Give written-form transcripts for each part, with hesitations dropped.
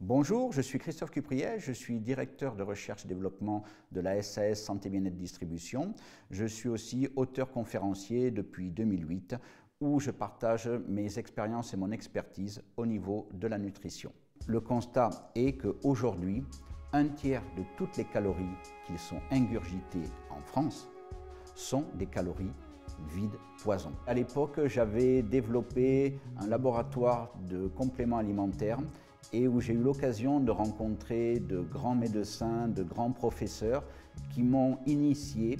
Bonjour, je suis Christophe Cupriet, je suis directeur de recherche et développement de la SAS Santé Bien-être Distribution. Je suis aussi auteur conférencier depuis 2008 où je partage mes expériences et mon expertise au niveau de la nutrition. Le constat est qu'aujourd'hui, un tiers de toutes les calories qui sont ingurgitées en France sont des calories vides poison. À l'époque, j'avais développé un laboratoire de compléments alimentaires et où j'ai eu l'occasion de rencontrer de grands médecins, de grands professeurs qui m'ont initié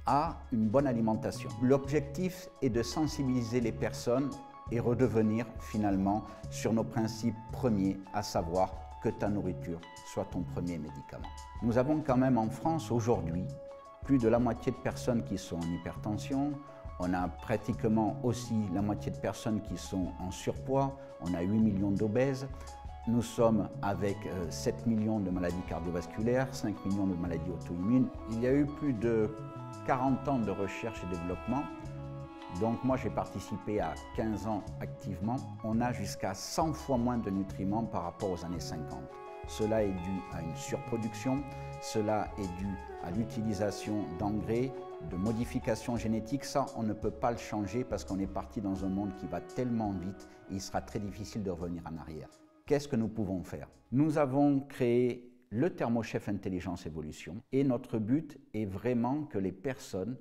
à une bonne alimentation. L'objectif est de sensibiliser les personnes et redevenir finalement sur nos principes premiers, à savoir que ta nourriture soit ton premier médicament. Nous avons quand même en France aujourd'hui plus de la moitié de personnes qui sont en hypertension. On a pratiquement aussi la moitié de personnes qui sont en surpoids. On a 8 millions d'obèses. Nous sommes avec 7 millions de maladies cardiovasculaires, 5 millions de maladies auto-immunes. Il y a eu plus de 40 ans de recherche et développement. Donc moi j'ai participé à 15 ans activement. On a jusqu'à 100 fois moins de nutriments par rapport aux années 50. Cela est dû à une surproduction, cela est dû à l'utilisation d'engrais, de modifications génétiques. Ça, on ne peut pas le changer parce qu'on est parti dans un monde qui va tellement vite et il sera très difficile de revenir en arrière. Qu'est-ce que nous pouvons faire? Nous avons créé le ThermoChef Intelligence Évolution et notre but est vraiment que les personnes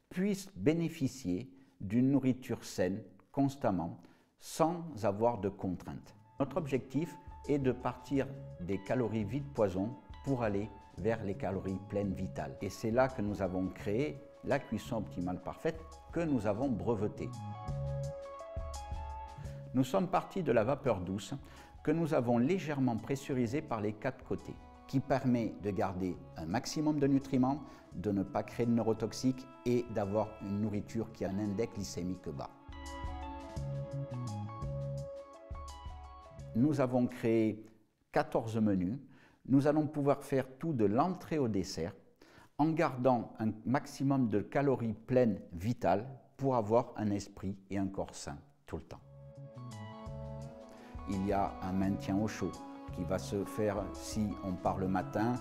puissent bénéficier d'une nourriture saine constamment sans avoir de contraintes. Notre objectif est de partir des calories vides poison pour aller vers les calories pleines vitales. Et c'est là que nous avons créé la cuisson optimale parfaite que nous avons brevetée. Nous sommes partis de la vapeur douce que nous avons légèrement pressurisée par les 4 côtés, qui permet de garder un maximum de nutriments, de ne pas créer de neurotoxiques et d'avoir une nourriture qui a un index glycémique bas. Nous avons créé 14 menus. Nous allons pouvoir faire tout de l'entrée au dessert en gardant un maximum de calories pleines vitales pour avoir un esprit et un corps sain tout le temps. Il y a un maintien au chaud qui va se faire si on part le matin,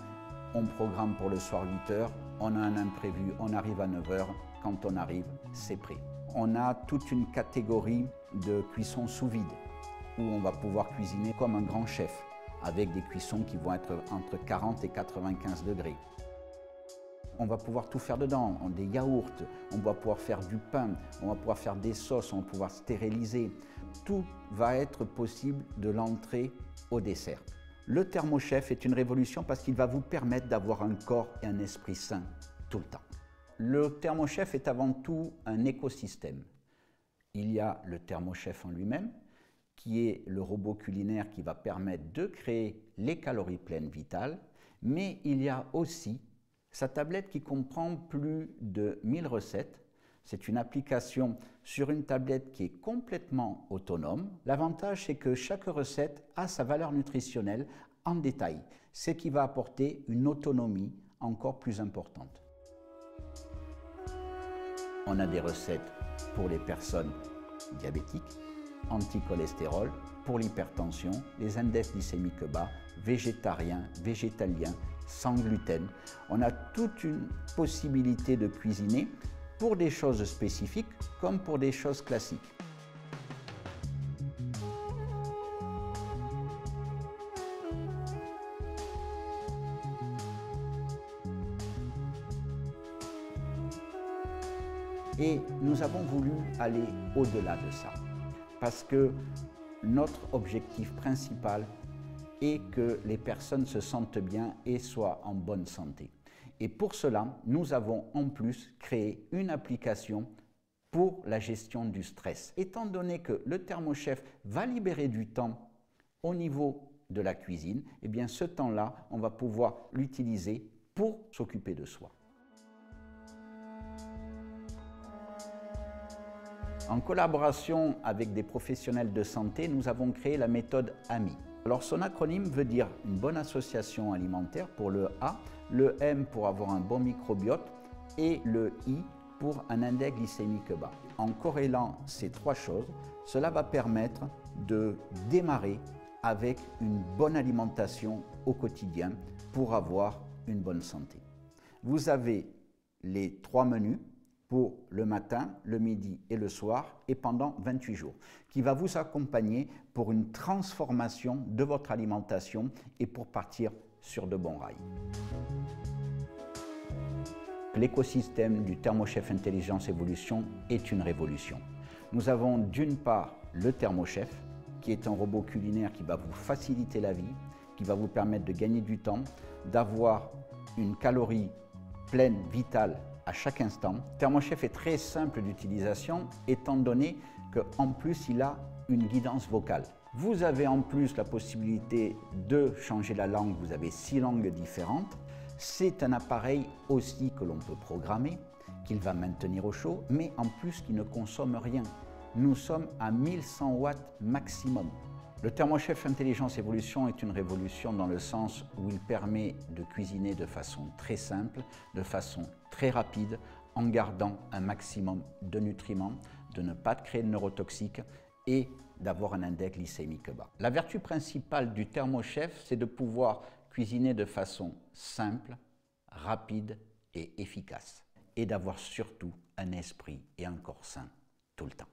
on programme pour le soir 8 heures, on a un imprévu, on arrive à 9 heures, quand on arrive, c'est prêt. On a toute une catégorie de cuisson sous vide où on va pouvoir cuisiner comme un grand chef avec des cuissons qui vont être entre 40 et 95 degrés. On va pouvoir tout faire dedans, des yaourts, on va pouvoir faire du pain, on va pouvoir faire des sauces, on va pouvoir stériliser. Tout va être possible de l'entrée au dessert. Le ThermoChef est une révolution parce qu'il va vous permettre d'avoir un corps et un esprit sain tout le temps. Le ThermoChef est avant tout un écosystème. Il y a le ThermoChef en lui-même, qui est le robot culinaire qui va permettre de créer les calories pleines vitales, mais il y a aussi sa tablette qui comprend plus de 1000 recettes. C'est une application sur une tablette qui est complètement autonome. L'avantage, c'est que chaque recette a sa valeur nutritionnelle en détail, ce qui va apporter une autonomie encore plus importante. On a des recettes pour les personnes diabétiques, anti-cholestérol, pour l'hypertension, les index glycémiques bas, végétariens, végétaliens, sans gluten. On a toute une possibilité de cuisiner pour des choses spécifiques comme pour des choses classiques. Et nous avons voulu aller au-delà de ça, parce que notre objectif principal est que les personnes se sentent bien et soient en bonne santé. Et pour cela, nous avons en plus créé une application pour la gestion du stress. Étant donné que le ThermoChef va libérer du temps au niveau de la cuisine, eh bien ce temps-là, on va pouvoir l'utiliser pour s'occuper de soi. En collaboration avec des professionnels de santé, nous avons créé la méthode AMI. Alors son acronyme veut dire une bonne association alimentaire pour le A, le M pour avoir un bon microbiote et le I pour un index glycémique bas. En corrélant ces 3 choses, cela va permettre de démarrer avec une bonne alimentation au quotidien pour avoir une bonne santé. Vous avez les 3 menus pour le matin, le midi et le soir et pendant 28 jours, qui va vous accompagner pour une transformation de votre alimentation et pour partir sur de bons rails. L'écosystème du ThermoChef Intelligence Evolution est une révolution. Nous avons d'une part le ThermoChef, qui est un robot culinaire qui va vous faciliter la vie, qui va vous permettre de gagner du temps, d'avoir une calorie pleine, vitale à chaque instant. ThermoChef est très simple d'utilisation étant donné qu'en plus il a une guidance vocale. Vous avez en plus la possibilité de changer la langue, vous avez 6 langues différentes. C'est un appareil aussi que l'on peut programmer, qu'il va maintenir au chaud, mais en plus qui ne consomme rien. Nous sommes à 1100 watts maximum. Le ThermoChef Intelligence Evolution est une révolution dans le sens où il permet de cuisiner de façon très simple, de façon très rapide, en gardant un maximum de nutriments, de ne pas créer de neurotoxiques et d'avoir un index glycémique bas. La vertu principale du ThermoChef, c'est de pouvoir cuisiner de façon simple, rapide et efficace, et d'avoir surtout un esprit et un corps sain tout le temps.